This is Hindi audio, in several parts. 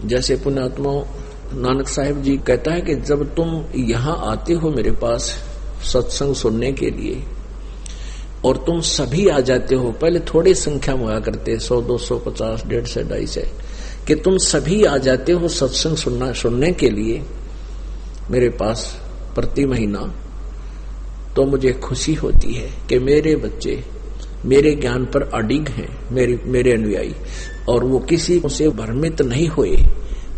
जैसे पुण्यात्मा नानक साहिब जी कहता है कि जब तुम यहां आते हो मेरे पास सत्संग सुनने के लिए और तुम सभी आ जाते हो, पहले थोड़ी संख्या में हुआ करते 100, 250, 150, 250, कि तुम सभी आ जाते हो सत्संग सुनने के लिए मेरे पास प्रति महीना, तो मुझे खुशी होती है कि मेरे बच्चे मेरे ज्ञान पर अडिग हैं, मेरे अनुयायी, और वो किसी से भ्रमित नहीं हुए,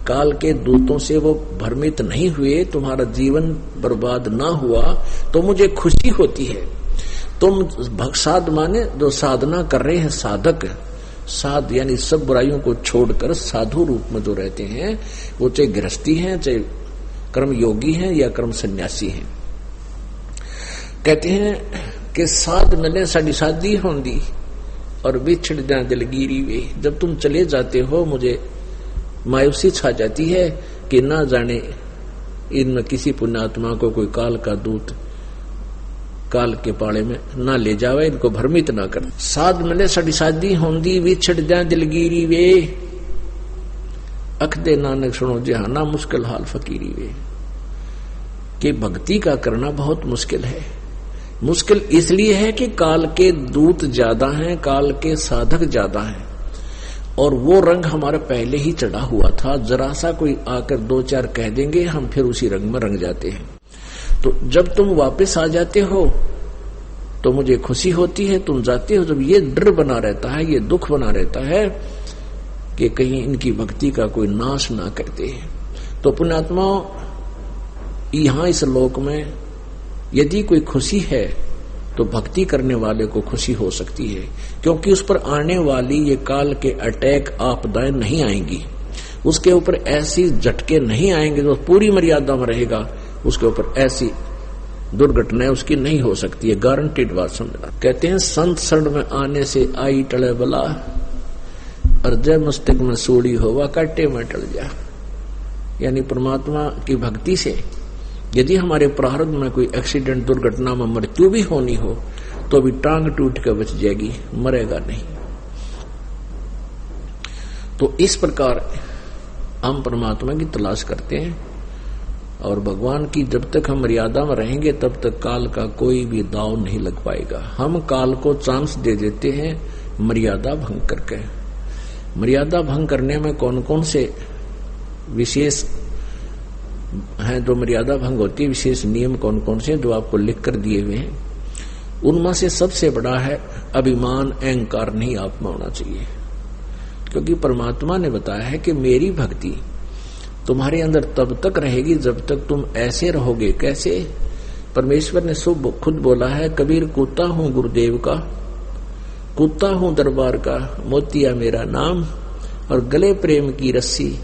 काल के दूतों से वो भ्रमित नहीं हुए, तुम्हारा जीवन बर्बाद ना हुआ, तो मुझे खुशी होती है। तुम साध माने जो साधना कर रहे हैं, साधक, साध यानी सब बुराइयों को छोड़कर साधु रूप में जो रहते हैं, वो चाहे गृहस्थी हैं, चाहे कर्म योगी हैं या कर्म सन्यासी हैं। कहते हैं कि साध मिले साड़ी शादी होंदी और बिछड़ जा दिलगिरी वे। जब तुम चले जाते हो मुझे मायूसी छा जाती है कि ना जाने इनमें किसी पुण्यात्मा को कोई काल का दूत काल के पाले में ना ले जावे, इनको भ्रमित ना कर। साध मिले साड़ी शादी होंदी बिछड़ जा दिलगिरी वे, अख दे नानक सुनो जहाना मुश्किल हाल फकीरी वे। कि भक्ति का करना बहुत मुश्किल है। मुश्किल इसलिए है कि काल के दूत ज्यादा हैं, काल के साधक ज्यादा हैं, और वो रंग हमारा पहले ही चढ़ा हुआ था। जरा सा कोई आकर 2-4 कह देंगे, हम फिर उसी रंग में रंग जाते हैं। तो जब तुम वापस आ जाते हो तो मुझे खुशी होती है। तुम जाते हो जब ये डर बना रहता है, ये दुख बना रहता है कि कहीं इनकी भक्ति का कोई नाश ना करते हैं। तो पुण्यात्मा यहां इस लोक में यदि कोई खुशी है तो भक्ति करने वाले को खुशी हो सकती है, क्योंकि उस पर आने वाली ये काल के अटैक आपदाएं नहीं आएंगी, उसके ऊपर ऐसी झटके नहीं आएंगे जो पूरी मर्यादा में रहेगा, उसके ऊपर ऐसी दुर्घटनाएं उसकी नहीं हो सकती है। गारंटीड बात समझना। कहते हैं संत शरण में आने से आई टले बला, और जय मस्तक में सूड़ी होवा काटे में टल जा। यानी परमात्मा की भक्ति से यदि हमारे प्रारब्ध में कोई एक्सीडेंट दुर्घटना में मृत्यु भी होनी हो तो भी टांग टूट कर बच जाएगी, मरेगा नहीं। तो इस प्रकार हम परमात्मा की तलाश करते हैं, और भगवान की जब तक हम मर्यादा में रहेंगे तब तक काल का कोई भी दाव नहीं लग पाएगा। हम काल को चांस दे देते हैं मर्यादा भंग करके। मर्यादा भंग करने में कौन कौन से विशेष हैं जो मर्यादा भंग होती है, विशेष नियम कौन कौन से जो आपको लिख कर दिए हुए हैं, उनमें से सबसे बड़ा है अभिमान, अहंकार नहीं आप में होना चाहिए। क्योंकि परमात्मा ने बताया है कि मेरी भक्ति तुम्हारे अंदर तब तक रहेगी जब तक तुम ऐसे रहोगे। कैसे? परमेश्वर ने खुद बोला है, कबीर कूता हूं गुरुदेव का, कूता हूं दरबार का, मोतिया मेरा नाम, और गले प्रेम की रस्सी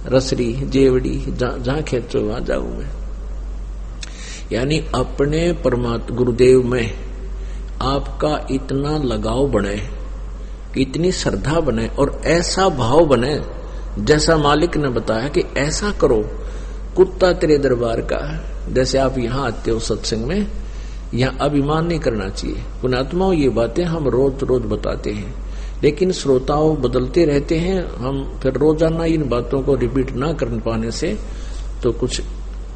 रसरी जेवड़ी, जहां खेचो वहां जाऊं मैं। यानी अपने परमात्मा गुरुदेव में आपका इतना लगाव बने, इतनी श्रद्धा बने, और ऐसा भाव बने जैसा मालिक ने बताया कि ऐसा करो, कुत्ता तेरे दरबार का। जैसे आप यहां आते हो सत्संग में, यहां अभिमान नहीं करना चाहिए। पुण्यात्माओं, ये बातें हम रोज रोज बताते हैं, लेकिन श्रोताओं बदलते रहते हैं। हम फिर रोजाना इन बातों को रिपीट ना कर पाने से तो कुछ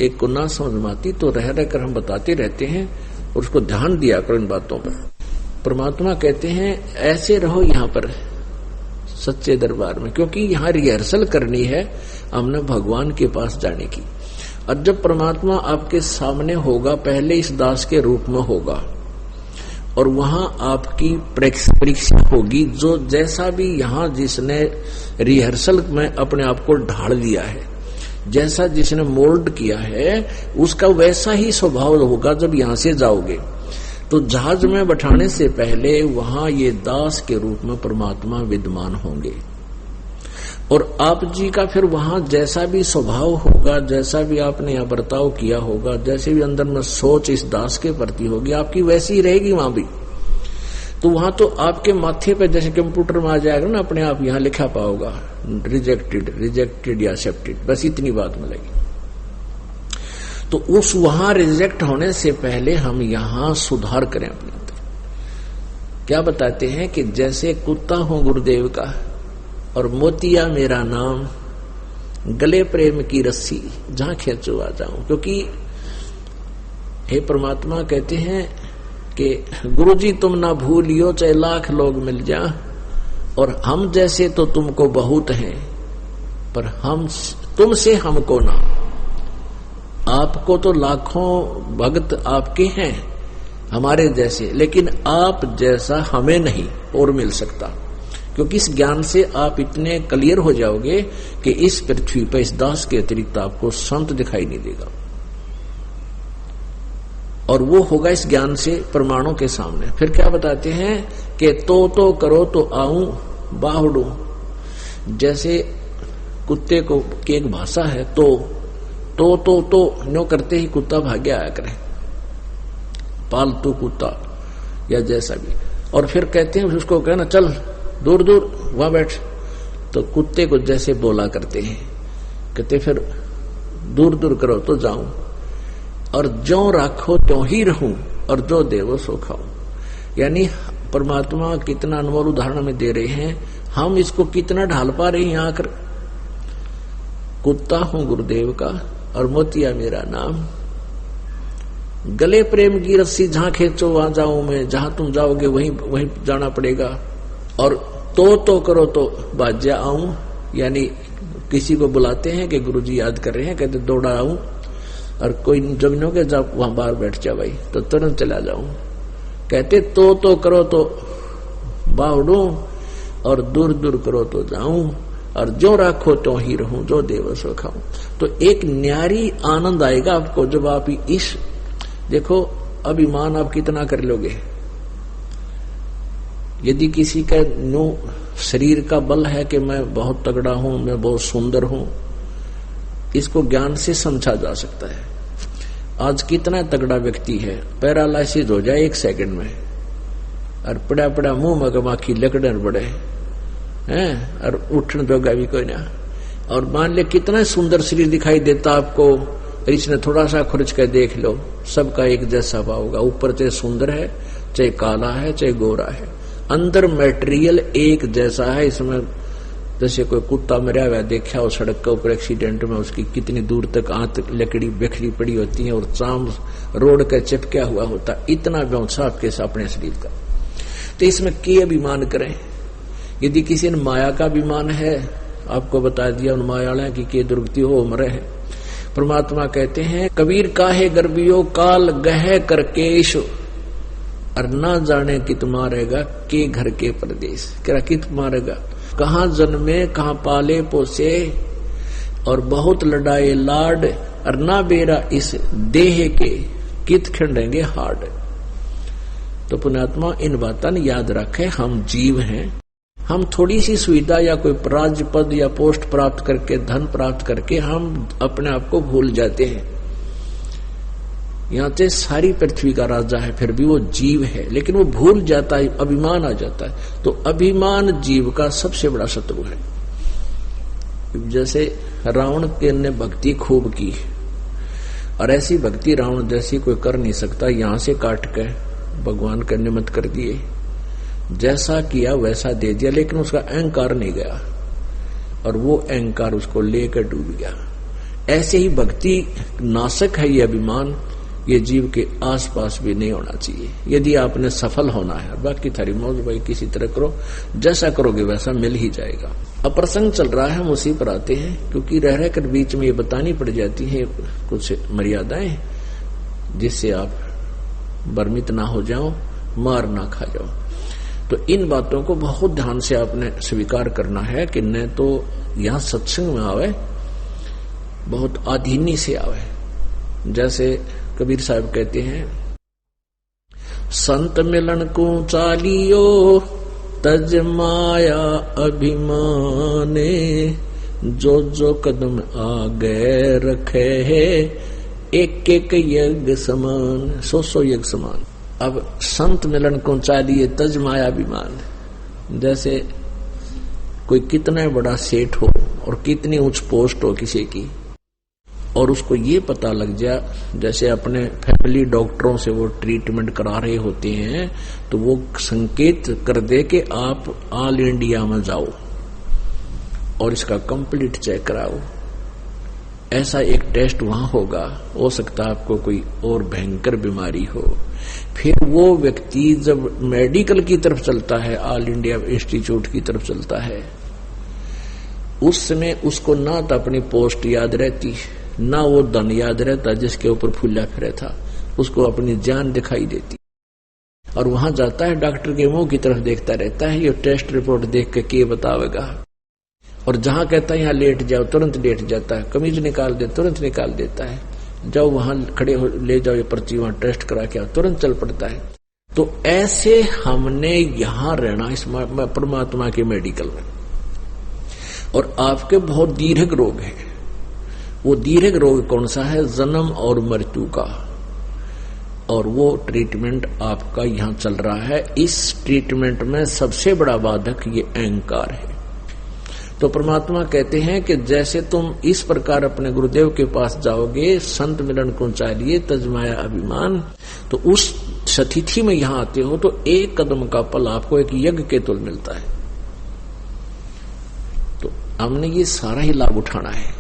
एक को ना समझ में आती, तो रह रहकर हम बताते रहते हैं, और उसको ध्यान दिया करो इन बातों पर। परमात्मा कहते हैं ऐसे रहो यहाँ पर सच्चे दरबार में, क्योंकि यहाँ रिहर्सल करनी है हमने भगवान के पास जाने की। और जब परमात्मा आपके सामने होगा, पहले इस दास के रूप में होगा, और वहां आपकी परीक्षा होगी। जो जैसा भी यहाँ जिसने रिहर्सल में अपने आप को ढाल दिया है, जैसा जिसने मोल्ड किया है, उसका वैसा ही स्वभाव होगा जब यहाँ से जाओगे। तो जहाज में बैठाने से पहले वहां ये दास के रूप में परमात्मा विद्यमान होंगे, और आप जी का फिर वहां जैसा भी स्वभाव होगा, जैसा भी आपने यहाँ बर्ताव किया होगा, जैसे भी अंदर में सोच इस दास के प्रति होगी, आपकी वैसी ही रहेगी वहां भी। तो वहां तो आपके माथे पे जैसे कंप्यूटर में आ जाएगा ना, अपने आप यहाँ लिखा पाओगा रिजेक्टेड, रिजेक्टेड या एक्सेप्टेड, बस इतनी बात मिलेगी। तो उस वहां रिजेक्ट होने से पहले हम यहां सुधार करें अपने अंदर। क्या बताते हैं कि जैसे कुत्ता हूं गुरुदेव का, और मोतिया मेरा नाम, गले प्रेम की रस्सी जहां खींचो आ जाऊं। क्योंकि हे परमात्मा कहते हैं कि गुरुजी तुम ना भूलियो चाहे लाख लोग मिल जा, और हम जैसे तो तुमको बहुत हैं, पर हम तुमसे हमको ना। आपको तो लाखों भक्त आपके हैं हमारे जैसे, लेकिन आप जैसा हमें नहीं और मिल सकता। क्योंकि इस ज्ञान से आप इतने क्लियर हो जाओगे कि इस पृथ्वी पर इस दास के अतिरिक्त आपको संत दिखाई नहीं देगा। और वो होगा इस ज्ञान से प्रमाणों के सामने। फिर क्या बताते हैं कि तो करो तो आऊं बाहुडू। जैसे कुत्ते को की एक भाषा है, तो नो करते ही कुत्ता भागे आया करे, पालतू कुत्ता या जैसा भी। और फिर कहते हैं उसको कहना चल दूर दूर वहां बैठ, तो कुत्ते को जैसे बोला करते हैं, कहते फिर दूर दूर करो तो जाऊं, और जो राखो त्यों ही रहूं, और जो देवो सो खाऊं। यानी परमात्मा कितना अनमोल उदाहरण में दे रहे हैं, हम इसको कितना ढाल पा रहे हैं यहां आकर। कुत्ता हूं गुरुदेव का और मोतिया मेरा नाम, गले प्रेम की रस्सी जहां खींचो वहां जाऊं मैं, जहां तुम जाओगे वहीं जाना पड़ेगा। और तो करो तो बाज्या आऊं, यानी किसी को बुलाते हैं कि गुरुजी याद कर रहे हैं, कहते दौड़ा आऊं, और कोई जमीनों के जब वहां बाहर बैठ जा भाई तो तुरंत चला जाऊं। कहते तो करो तो बाउडू, और दूर दूर करो तो जाऊं, और जो राखो तो ही रहूं, जो देव सो खाऊं। तो एक न्यारी आनंद आएगा आपको जब आप इस देखो अभिमान आप कितना कर लोगे। यदि किसी का शरीर का बल है कि मैं बहुत तगड़ा हूं, मैं बहुत सुंदर हूं, इसको ज्ञान से समझा जा सकता है। आज कितना तगड़ा व्यक्ति है, पैरालाइसिस हो जाए 1 सेकंड में, और पड़ा पड़ा मुंह मगमाखी लकड़न बड़े हैं, और उठन जोगा भी कोई ना। और मान ले कितना सुंदर शरीर दिखाई देता आपको, इसने थोड़ा सा खुरच कर देख लो, सबका एक जैसा भाव होगा। ऊपर चाहे सुंदर है, चाहे काला है, चाहे गोरा है, अंदर मटेरियल एक जैसा है। इसमें जैसे कोई कुत्ता मरा हुआ देखा हो सड़क के ऊपर एक्सीडेंट में, उसकी कितनी दूर तक आंत लकड़ी बिखरी पड़ी होती है, और चाम रोड का चिपका हुआ होता, इतना व्यवसाय आपके अपने शरीर का। तो इसमें के अभिमान करें। यदि किसी ने माया का अभिमान है, आपको बता दिया उन मायालय की के दुर्गति हो मरे है। परमात्मा कहते हैं कबीर काहे गर्भियो काल गह करकेश, और ना जाने कित मारेगा के घर के परदेश। क्या कित मारेगा, कहाँ जन्मे कहाँ पाले पोसे, और बहुत लड़ाए लाड, और ना बेरा इस देह के कित खंडेंगे हाड। तो पुण्यात्मा इन बातों याद रखे, हम जीव हैं। हम थोड़ी सी सुविधा या कोई राज्य पद या पोस्ट प्राप्त करके, धन प्राप्त करके हम अपने आप को भूल जाते हैं। यहाँ से सारी पृथ्वी का राजा है, फिर भी वो जीव है, लेकिन वो भूल जाता है, अभिमान आ जाता है। तो अभिमान जीव का सबसे बड़ा शत्रु है। जैसे रावण के ने भक्ति खूब की, और ऐसी भक्ति रावण जैसी कोई कर नहीं सकता। यहां से काट के भगवान का निमित्त कर दिए, जैसा किया वैसा दे दिया, लेकिन उसका अहंकार नहीं गया, और वो अहंकार उसको लेकर डूब गया। ऐसे ही भक्ति नाशक है ये अभिमान, ये जीव के आसपास भी नहीं होना चाहिए। यदि आपने सफल होना है, बाकी थारी मौज भाई किसी तरह करो, जैसा करोगे वैसा मिल ही जाएगा। अब प्रसंग चल रहा है, हम उसी पर आते हैं, क्योंकि रह रहकर बीच में ये बतानी पड़ जाती है कुछ मर्यादाएं, जिससे आप भ्रमित ना हो जाओ, मार ना खा जाओ। तो इन बातों को बहुत ध्यान से आपने स्वीकार करना है कि न तो यहां सत्संग में आवे, बहुत आधीनी से आवे। जैसे कबीर साहब कहते हैं, संत मिलन को चालियो तज माया अभिमाने, जो जो कदम आगे रखे है एक एक यज्ञ समान, 100 यज्ञ समान। अब संत मिलन को चालिए तज माया अभिमान। जैसे कोई कितना बड़ा सेठ हो और कितनी उच्च पोस्ट हो किसी की, और उसको ये पता लग जाए, जैसे अपने फैमिली डॉक्टरों से वो ट्रीटमेंट करा रहे होते हैं, तो वो संकेत कर दे कि आप ऑल इंडिया में जाओ और इसका कंप्लीट चेक कराओ, ऐसा एक टेस्ट वहां होगा, हो सकता है आपको कोई और भयंकर बीमारी हो। फिर वो व्यक्ति जब मेडिकल की तरफ चलता है, ऑल इंडिया इंस्टीट्यूट की तरफ चलता है, उस समय उसको ना तो अपनी पोस्ट याद रहती, ना वो धन याद रहता जिसके ऊपर फूला फिरे था, उसको अपनी जान दिखाई देती। और वहां जाता है, डॉक्टर के मुंह की तरफ देखता रहता है, ये टेस्ट रिपोर्ट देख के क्या बतावेगा। और जहां कहता है यहाँ लेट जाओ, तुरंत लेट जाता है, कमीज निकाल दे तुरंत निकाल देता है, जाओ वहां खड़े हो ले जाओ ये पर्ची, वहां टेस्ट करा के तुरंत चल पड़ता है। तो ऐसे हमने यहां रहना इस परमात्मा के मेडिकल में। और आपके बहुत दीर्घ रोग है, वो दीर्घ रोग कौन सा है? जन्म और मृत्यु का। और वो ट्रीटमेंट आपका यहां चल रहा है। इस ट्रीटमेंट में सबसे बड़ा बाधक ये अहंकार है। तो परमात्मा कहते हैं कि जैसे तुम इस प्रकार अपने गुरुदेव के पास जाओगे, संत मिलन को चाहिए तजमाया अभिमान, तो उस स्थिति में यहां आते हो तो एक कदम का फल आपको एक यज्ञ के तुल मिलता है। तो हमने ये सारा ही लाभ उठाना है।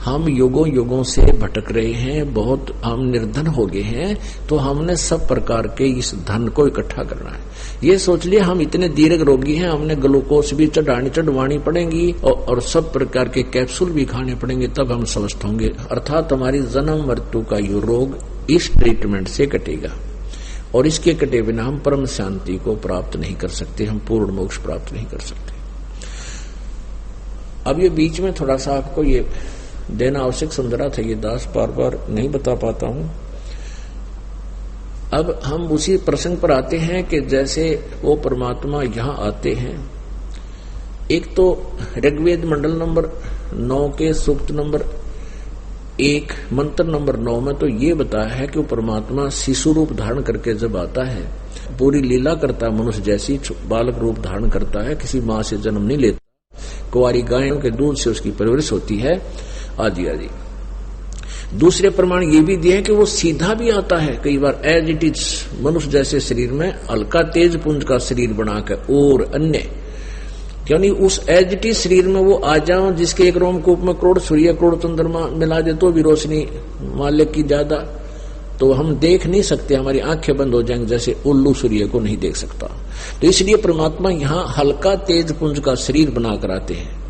हम युगों युगों से भटक रहे हैं, बहुत हम निर्धन हो गए हैं, तो हमने सब प्रकार के इस धन को इकट्ठा करना है। ये सोच लिया हम इतने दीर्घ रोगी हैं, हमने ग्लूकोज भी चढ़वानी पड़ेंगी और सब प्रकार के कैप्सूल भी खाने पड़ेंगे, तब हम स्वस्थ होंगे। अर्थात हमारी जन्म मृत्यु का ये रोग इस ट्रीटमेंट से कटेगा। और इसके कटे बिना हम परम शांति को प्राप्त नहीं कर सकते, हम पूर्ण मोक्ष प्राप्त नहीं कर सकते। अब ये बीच में थोड़ा सा आपको ये देना आवश्यक समझ रहा था, ये दास बार बार नहीं बता पाता हूं। अब हम उसी प्रसंग पर आते हैं कि जैसे वो परमात्मा यहां आते हैं। एक तो ऋग्वेद मंडल नंबर 9 के सूक्त नंबर 1 मंत्र नंबर 9 में तो ये बताया है कि वो परमात्मा शिशु रूप धारण करके जब आता है, पूरी लीला करता है, मनुष्य जैसी बालक रूप धारण करता है, किसी मां से जन्म नहीं लेता, कुंवारी गायों के दूध से उसकी परवरिश होती है, आदि आदि। दूसरे प्रमाण ये भी दिए हैं कि वो सीधा भी आता है, कई बार एज इट इज मनुष्य जैसे शरीर में हल्का तेज पुंज का शरीर बनाकर, और अन्य यानी उस एज इट इज शरीर में वो आ जाओ जिसके एक रोमकूप में करोड़ सूर्य करोड़ चंद्रमा मिला दे तो भी रोशनी मालिक की ज्यादा, तो हम देख नहीं सकते, हमारी आंखें बंद हो जाएंगी, जैसे उल्लू सूर्य को नहीं देख सकता। तो इसलिए परमात्मा यहाँ हल्का तेज पुंज का शरीर बनाकर आते हैं।